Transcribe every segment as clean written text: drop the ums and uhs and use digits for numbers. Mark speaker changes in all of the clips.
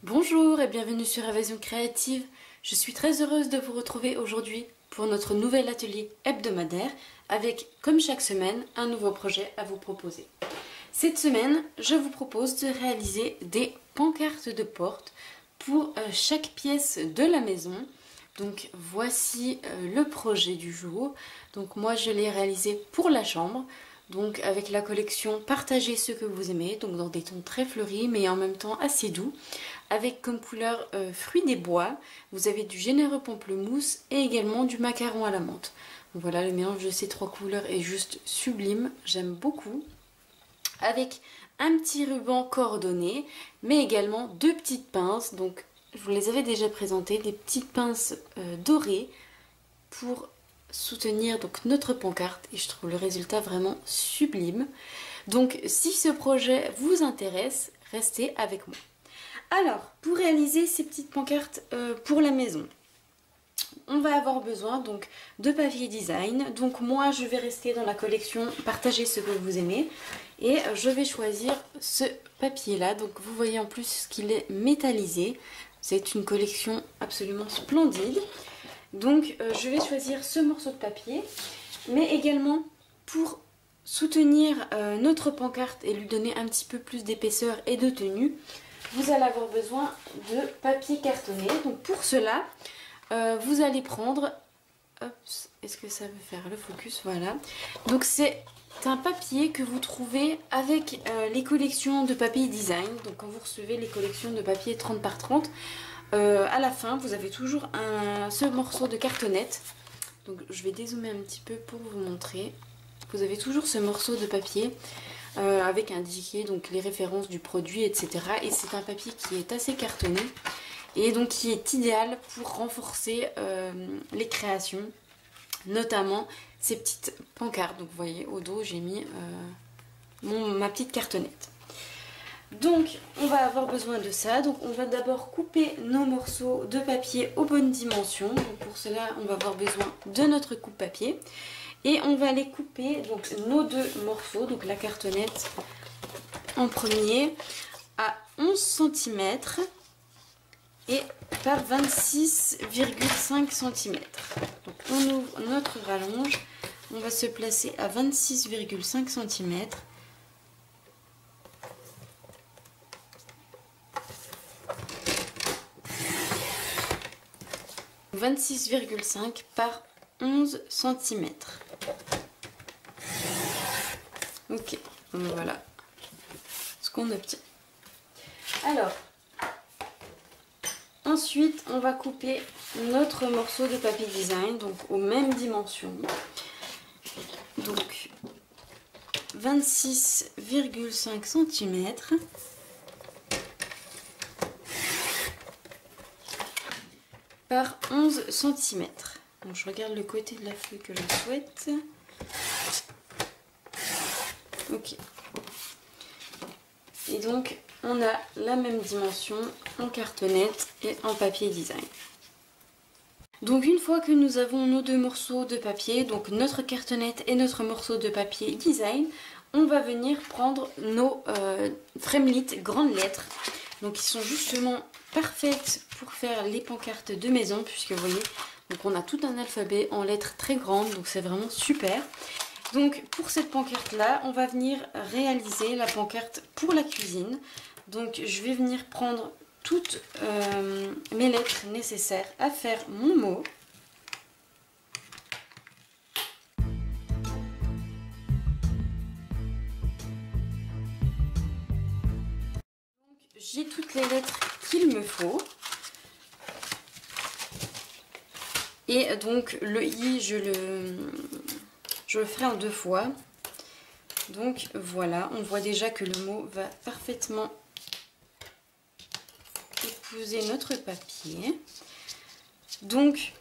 Speaker 1: Bonjour et bienvenue sur Évasion Créative. Je suis très heureuse de vous retrouver aujourd'hui pour notre nouvel atelier hebdomadaire avec, comme chaque semaine, un nouveau projet à vous proposer. Cette semaine, je vous propose de réaliser des pancartes de porte pour chaque pièce de la maison. Donc voici le projet du jour. Donc moi je l'ai réalisé pour la chambre. Donc avec la collection Partagez ce que vous aimez, donc dans des tons très fleuris mais en même temps assez doux, avec comme couleur fruits des bois. Vous avez du généreux pamplemousse et également du macaron à la menthe. Donc voilà, le mélange de ces trois couleurs est juste sublime, j'aime beaucoup. Avec un petit ruban coordonné, mais également deux petites pinces. Donc je vous les avais déjà présentées, des petites pinces dorées pour soutenir donc notre pancarte, et je trouve le résultat vraiment sublime. Donc si ce projet vous intéresse, restez avec moi. Alors, pour réaliser ces petites pancartes pour la maison, on va avoir besoin donc de papier design. Donc moi je vais rester dans la collection Partagez ce que vous aimez et je vais choisir ce papier là. Donc vous voyez en plus qu'il est métallisé. C'est une collection absolument splendide. Donc je vais choisir ce morceau de papier, mais également pour soutenir notre pancarte et lui donner un petit peu plus d'épaisseur et de tenue, vous allez avoir besoin de papier cartonné. Donc pour cela, vous allez prendre, est-ce que ça veut faire le focus? Voilà. Donc c'est un papier que vous trouvez avec les collections de papier design. Donc quand vous recevez les collections de papier 30 par 30, à la fin vous avez toujours ce morceau de cartonnette. Donc je vais dézoomer un petit peu pour vous montrer. Vous avez toujours ce morceau de papier avec indiqué donc les références du produit, etc. Et c'est un papier qui est assez cartonné et donc qui est idéal pour renforcer les créations, notamment ces petites pancartes. Donc vous voyez au dos j'ai mis ma petite cartonnette. Donc on va avoir besoin de ça. Donc on va d'abord couper nos morceaux de papier aux bonnes dimensions. Donc pour cela on va avoir besoin de notre coupe-papier. Et on va les couper, donc nos deux morceaux, donc la cartonnette en premier, à 11 cm et par 26,5 cm. Donc on ouvre notre rallonge, on va se placer à 26,5 cm. 26,5 par 11 cm. Ok, voilà ce qu'on obtient. Alors, ensuite, on va couper notre morceau de papier design, donc aux mêmes dimensions. Donc, 26,5 cm. Par 11 cm. Donc je regarde le côté de la feuille que je souhaite. Ok. Et donc on a la même dimension en cartonnette et en papier design. Donc une fois que nous avons nos deux morceaux de papier, donc notre cartonnette et notre morceau de papier design, on va venir prendre nos Fremlit grandes lettres. Donc ils sont justement parfaites pour faire les pancartes de maison, puisque vous voyez, donc on a tout un alphabet en lettres très grandes, donc c'est vraiment super. Donc pour cette pancarte là, on va venir réaliser la pancarte pour la cuisine. Donc je vais venir prendre toutes mes lettres nécessaires à faire mon mot. J'ai toutes les lettres qu'il me faut. Et donc le i, je le ferai en deux fois. Donc voilà, on voit déjà que le mot va parfaitement épouser notre papier. Donc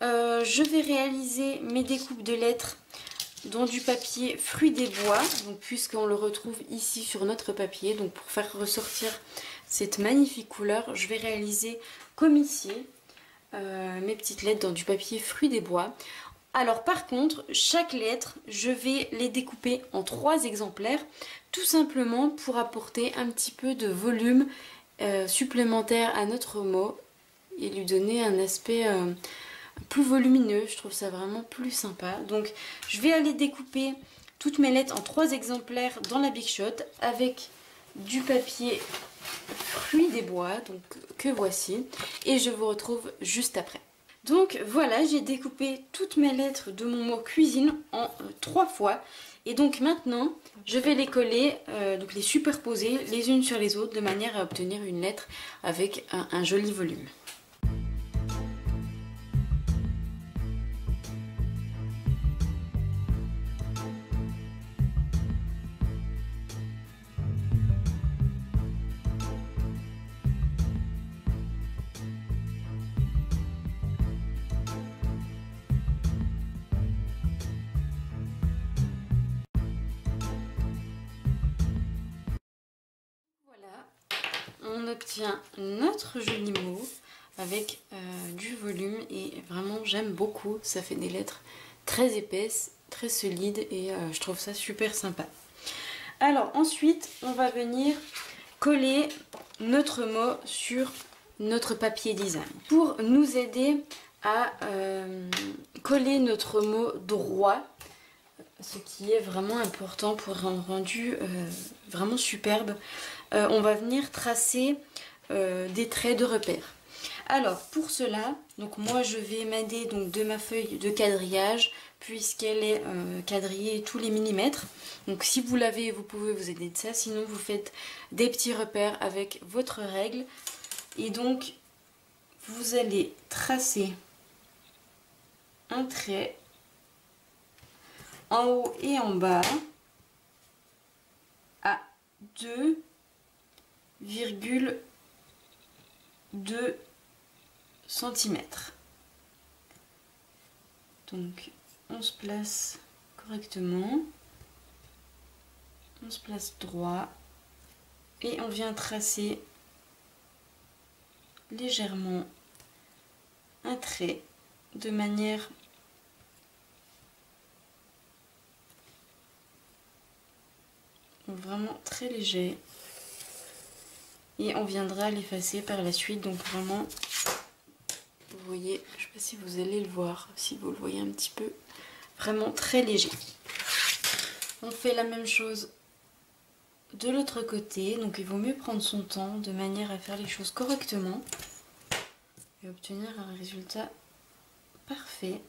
Speaker 1: je vais réaliser mes découpes de lettres dans du papier fruits des bois, donc puisqu'on le retrouve ici sur notre papier. Donc pour faire ressortir cette magnifique couleur, je vais réaliser comme ici mes petites lettres dans du papier fruits des bois. Alors par contre, chaque lettre, je vais les découper en 3 exemplaires, tout simplement pour apporter un petit peu de volume supplémentaire à notre mot et lui donner un aspect plus volumineux. Je trouve ça vraiment plus sympa. Donc je vais aller découper toutes mes lettres en 3 exemplaires dans la Big Shot avec du papier Fruits des bois, donc que voici, et je vous retrouve juste après. Donc voilà, j'ai découpé toutes mes lettres de mon mot cuisine en 3 fois. Et donc maintenant, je vais les coller, donc les superposer les unes sur les autres de manière à obtenir une lettre avec un joli volume. On obtient notre joli mot avec du volume et vraiment j'aime beaucoup, ça fait des lettres très épaisses, très solides et je trouve ça super sympa. Alors ensuite on va venir coller notre mot sur notre papier design. Pour nous aider à coller notre mot droit, ce qui est vraiment important pour un rendu vraiment superbe, on va venir tracer des traits de repère. Alors pour cela, donc moi je vais m'aider donc de ma feuille de quadrillage puisqu'elle est quadrillée tous les millimètres. Donc si vous l'avez, vous pouvez vous aider de ça, sinon vous faites des petits repères avec votre règle. Et donc vous allez tracer un trait en haut et en bas à 2,2 cm. Donc on se place correctement, on se place droit et on vient tracer légèrement un trait de manière vraiment très léger et on viendra l'effacer par la suite. Donc vraiment, vous voyez, je ne sais pas si vous allez le voir, si vous le voyez un petit peu, vraiment très léger. On fait la même chose de l'autre côté, donc il vaut mieux prendre son temps de manière à faire les choses correctement et obtenir un résultat parfait.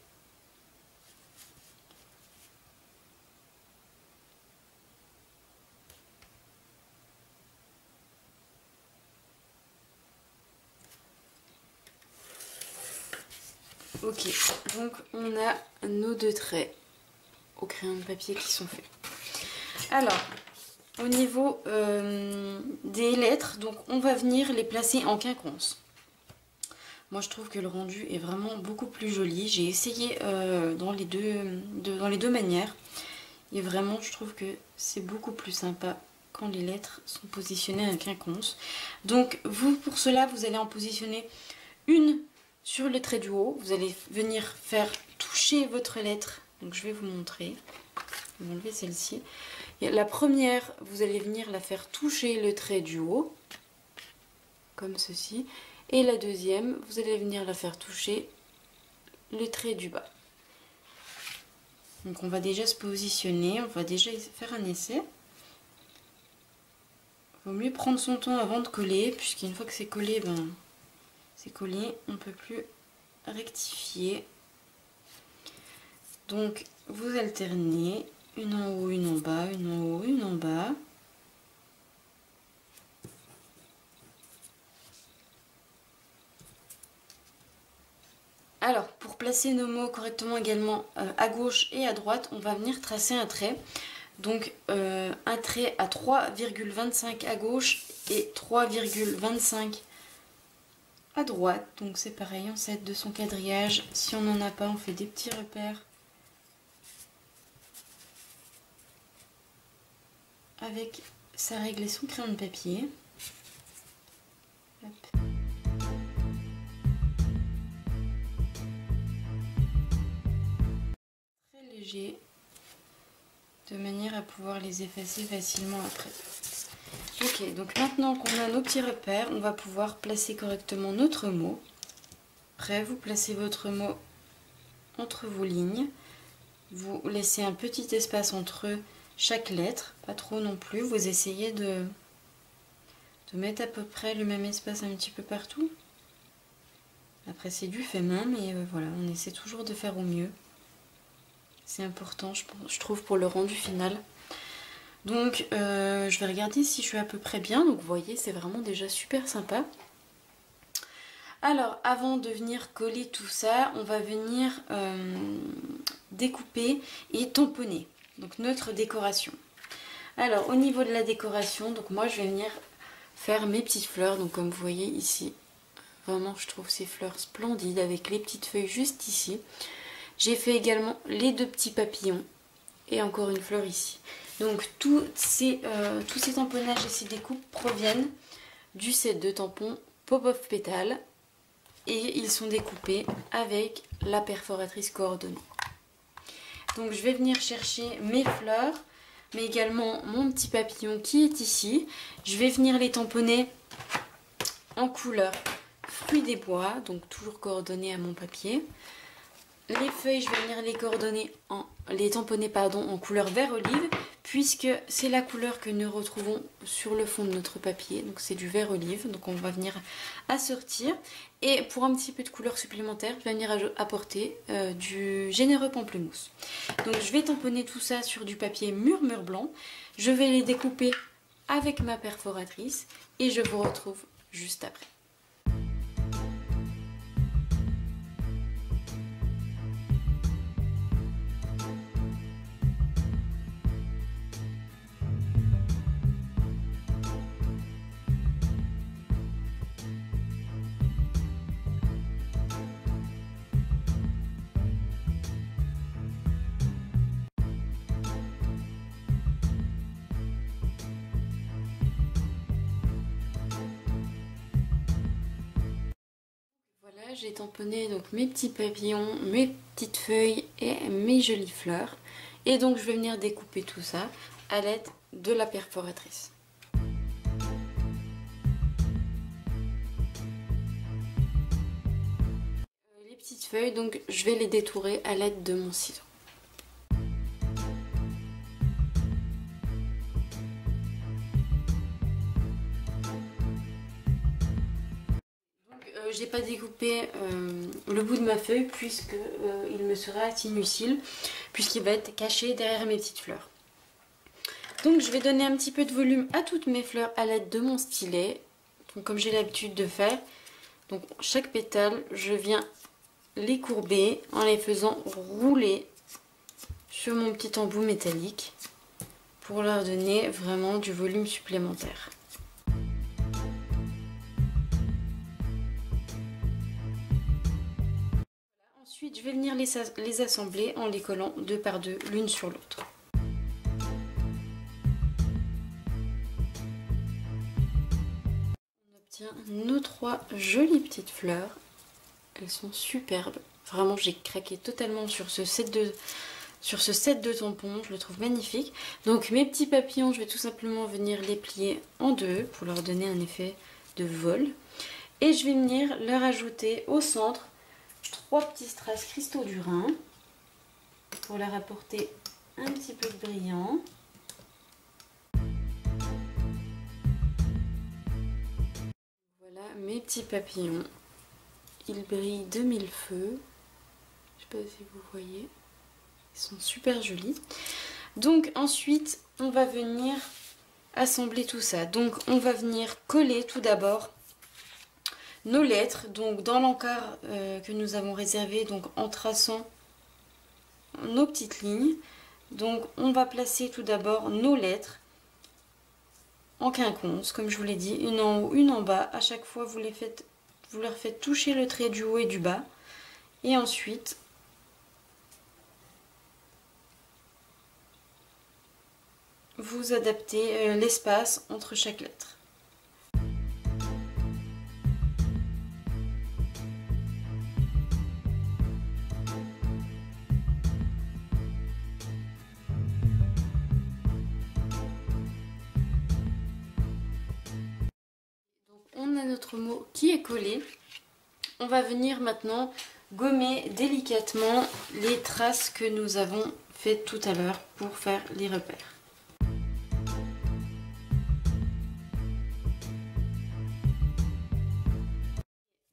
Speaker 1: Ok, donc on a nos 2 traits au crayon de papier qui sont faits. Alors, au niveau des lettres, donc on va venir les placer en quinconce. Moi je trouve que le rendu est vraiment beaucoup plus joli. J'ai essayé dans les deux manières. Et vraiment je trouve que c'est beaucoup plus sympa quand les lettres sont positionnées en quinconce. Donc vous, pour cela, vous allez en positionner une sur le trait du haut. Vous allez venir faire toucher votre lettre. Donc je vais vous montrer. Je vais enlever celle-ci. La première, vous allez venir la faire toucher le trait du haut, comme ceci. Et la deuxième, vous allez venir la faire toucher le trait du bas. Donc on va déjà se positionner, on va déjà faire un essai. Il vaut mieux prendre son temps avant de coller, puisqu'une fois que c'est collé, ben, c'est collé, on ne peut plus rectifier. Donc vous alternez, une en haut, une en bas, une en haut, une en bas. Alors, pour placer nos mots correctement également à gauche et à droite, on va venir tracer un trait. Donc, un trait à 3,25 à gauche et 3,25 à droite. Donc, c'est pareil, on s'aide de son quadrillage. Si on n'en a pas, on fait des petits repères avec sa règle et son crayon de papier. Hop. Léger, de manière à pouvoir les effacer facilement après. Ok, donc maintenant qu'on a nos petits repères, on va pouvoir placer correctement notre mot. Après, vous placez votre mot entre vos lignes. Vous laissez un petit espace entre chaque lettre, pas trop non plus. Vous essayez de mettre à peu près le même espace un petit peu partout. Après, c'est du fait main, mais voilà, on essaie toujours de faire au mieux. C'est important, je trouve, pour le rendu final. Donc, je vais regarder si je suis à peu près bien. Donc, vous voyez, c'est vraiment déjà super sympa. Alors, avant de venir coller tout ça, on va venir découper et tamponner. Donc, notre décoration. Alors, au niveau de la décoration, donc moi, je vais venir faire mes petites fleurs. Donc, comme vous voyez ici, vraiment, je trouve ces fleurs splendides avec les petites feuilles juste ici. J'ai fait également les 2 petits papillons et encore une fleur ici. Donc tous ces tamponnages et ces découpes proviennent du set de tampons Pop-Off Pétales et ils sont découpés avec la perforatrice coordonnée. Donc je vais venir chercher mes fleurs, mais également mon petit papillon qui est ici. Je vais venir les tamponner en couleur fruits des bois, donc toujours coordonnées à mon papier. Les feuilles, je vais venir les tamponner en couleur vert olive, puisque c'est la couleur que nous retrouvons sur le fond de notre papier. Donc c'est du vert olive, donc on va venir assortir. Et pour un petit peu de couleur supplémentaire, je vais venir apporter du généreux pamplemousse. Donc je vais tamponner tout ça sur du papier murmure blanc. Je vais les découper avec ma perforatrice et je vous retrouve juste après. Voilà, j'ai tamponné donc mes petits papillons, mes petites feuilles et mes jolies fleurs. Et donc je vais venir découper tout ça à l'aide de la perforatrice. Les petites feuilles, donc je vais les détourer à l'aide de mon ciseau. J'ai pas découpé le bout de ma feuille puisque il me sera inutile, puisqu'il va être caché derrière mes petites fleurs. Donc je vais donner un petit peu de volume à toutes mes fleurs à l'aide de mon stylet, donc, comme j'ai l'habitude de faire. Donc chaque pétale, je viens les courber en les faisant rouler sur mon petit embout métallique pour leur donner vraiment du volume supplémentaire. Ensuite, je vais venir les assembler en les collant 2 par 2 l'une sur l'autre. On obtient nos 3 jolies petites fleurs. Elles sont superbes. Vraiment, j'ai craqué totalement sur ce set de tampons. Je le trouve magnifique. Donc mes petits papillons, je vais tout simplement venir les plier en 2 pour leur donner un effet de vol. Et je vais venir leur ajouter au centre 3 petits strass cristaux du Rhin pour leur apporter un petit peu de brillant. Voilà mes petits papillons. Ils brillent de mille feux. Je sais pas si vous voyez. Ils sont super jolis. Donc ensuite, on va venir assembler tout ça. Donc on va venir coller tout d'abord nos lettres, donc dans l'encart que nous avons réservé, donc en traçant nos petites lignes. Donc on va placer tout d'abord nos lettres en quinconce, comme je vous l'ai dit, une en haut, une en bas. À chaque fois, vous leur faites toucher le trait du haut et du bas. Et ensuite, vous adaptez l'espace entre chaque lettre. notre mot qui est collé, on va venir maintenant gommer délicatement les traces que nous avons faites tout à l'heure pour faire les repères.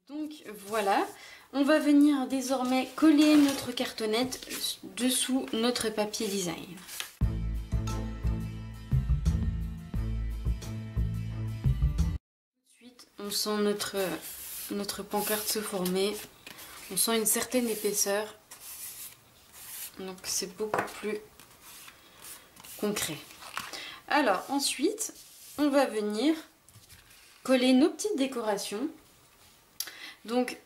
Speaker 1: Donc voilà, on va venir désormais coller notre cartonnette dessous notre papier design. Ensuite, on sent notre pancarte se former, on sent une certaine épaisseur, donc c'est beaucoup plus concret. Alors ensuite, on va venir coller nos petites décorations. Donc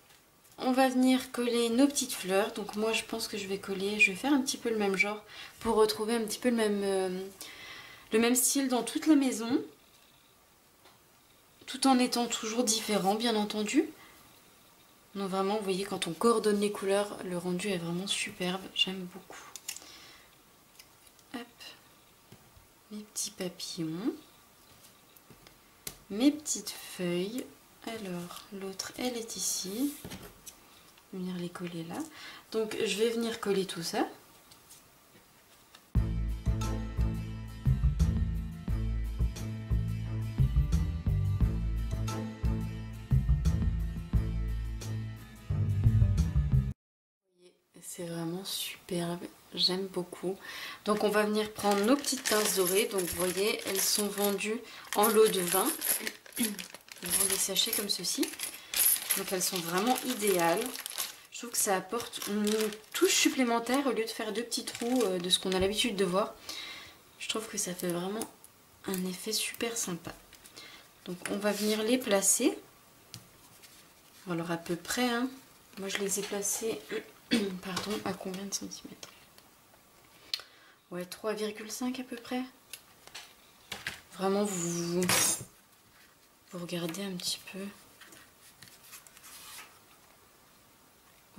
Speaker 1: on va venir coller nos petites fleurs. Donc moi je pense que je vais faire un petit peu le même genre pour retrouver un petit peu le même style dans toute la maison, tout en étant toujours différent bien entendu. Donc vraiment vous voyez, quand on coordonne les couleurs, le rendu est vraiment superbe, j'aime beaucoup. Hop, mes petits papillons, mes petites feuilles. Alors l'autre elle est ici, je vais venir les coller là. Donc je vais venir coller tout ça. C'est vraiment superbe, j'aime beaucoup. Donc on va venir prendre nos petites pinces dorées. Donc vous voyez, elles sont vendues en lot de 20. Dans des sachets comme ceci. Donc elles sont vraiment idéales. Je trouve que ça apporte une touche supplémentaire au lieu de faire deux petits trous de ce qu'on a l'habitude de voir. Je trouve que ça fait vraiment un effet super sympa. Donc on va venir les placer. Alors à peu près, hein. Moi je les ai placés pardon, à combien de centimètres? Ouais, 3,5 à peu près. Vraiment vous regardez un petit peu. Vous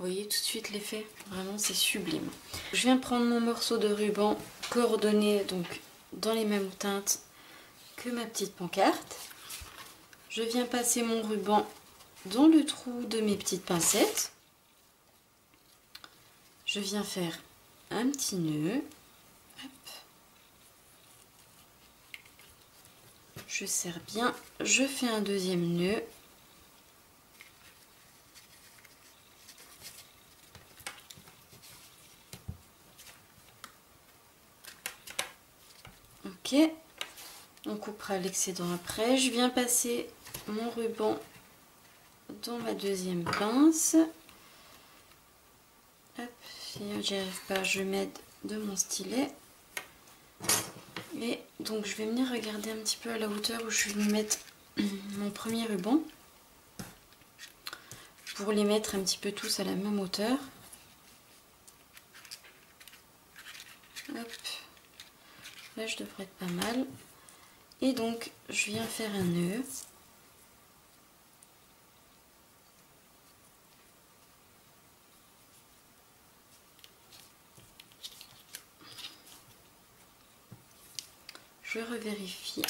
Speaker 1: voyez tout de suite l'effet, vraiment c'est sublime. Je viens prendre mon morceau de ruban coordonné donc dans les mêmes teintes que ma petite pancarte. Je viens passer mon ruban dans le trou de mes petites pincettes. Je viens faire un petit nœud. Hop. Je serre bien, je fais un deuxième nœud. Ok, on coupera l'excédent après. Je viens passer mon ruban dans ma deuxième pince. Hop, si j'y arrive pas, je m'aide de mon stylet. Et donc je vais venir regarder un petit peu à la hauteur où je vais mettre mon premier ruban pour les mettre un petit peu tous à la même hauteur. Hop. Là je devrais être pas mal. Et donc je viens faire un nœud. Je revérifie.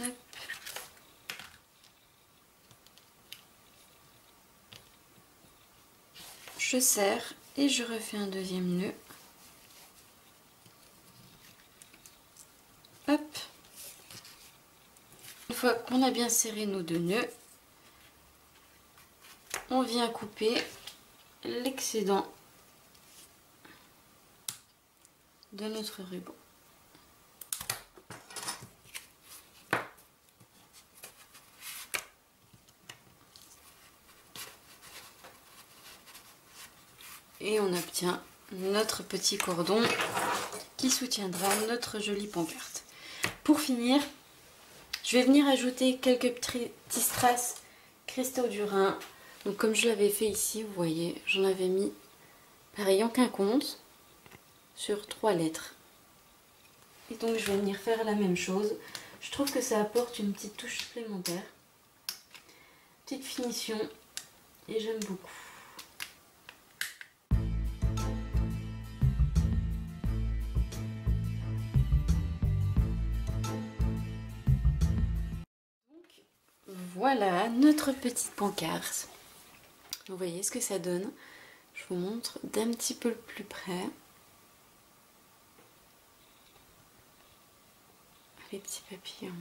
Speaker 1: Hop. Je serre et je refais un deuxième nœud. Hop. Une fois qu'on a bien serré nos deux nœuds, on vient couper l'excédent de notre ruban. Et on obtient notre petit cordon qui soutiendra notre jolie pancarte. Pour finir, je vais venir ajouter quelques petits strass cristaux du Rhin. Donc comme je l'avais fait ici, vous voyez, j'en avais mis pareil en quinconce sur 3 lettres. Et donc je vais venir faire la même chose. Je trouve que ça apporte une petite touche supplémentaire. Petite finition et j'aime beaucoup. Voilà notre petite pancarte. Vous voyez ce que ça donne. Je vous montre d'un petit peu plus près. Les petits papillons,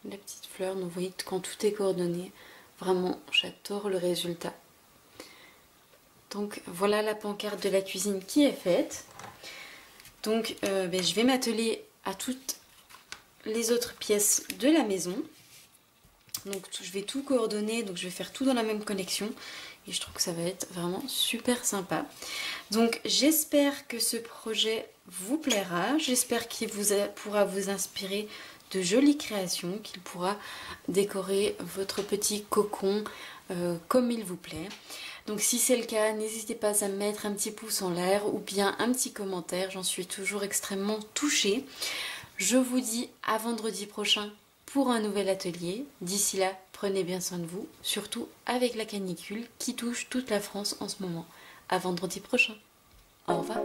Speaker 1: la petite fleur. Donc vous voyez quand tout est coordonné. Vraiment, j'adore le résultat. Donc voilà la pancarte de la cuisine qui est faite. Donc je vais m'atteler à toutes les autres pièces de la maison. Donc je vais tout coordonner, donc je vais faire tout dans la même connexion. Et je trouve que ça va être vraiment super sympa. Donc j'espère que ce projet vous plaira. J'espère qu'il pourra vous inspirer de jolies créations, qu'il pourra décorer votre petit cocon comme il vous plaît. Donc si c'est le cas, n'hésitez pas à me mettre un petit pouce en l'air ou bien un petit commentaire. J'en suis toujours extrêmement touchée. Je vous dis à vendredi prochain pour un nouvel atelier. D'ici là, prenez bien soin de vous, surtout avec la canicule qui touche toute la France en ce moment. À vendredi prochain. Au revoir.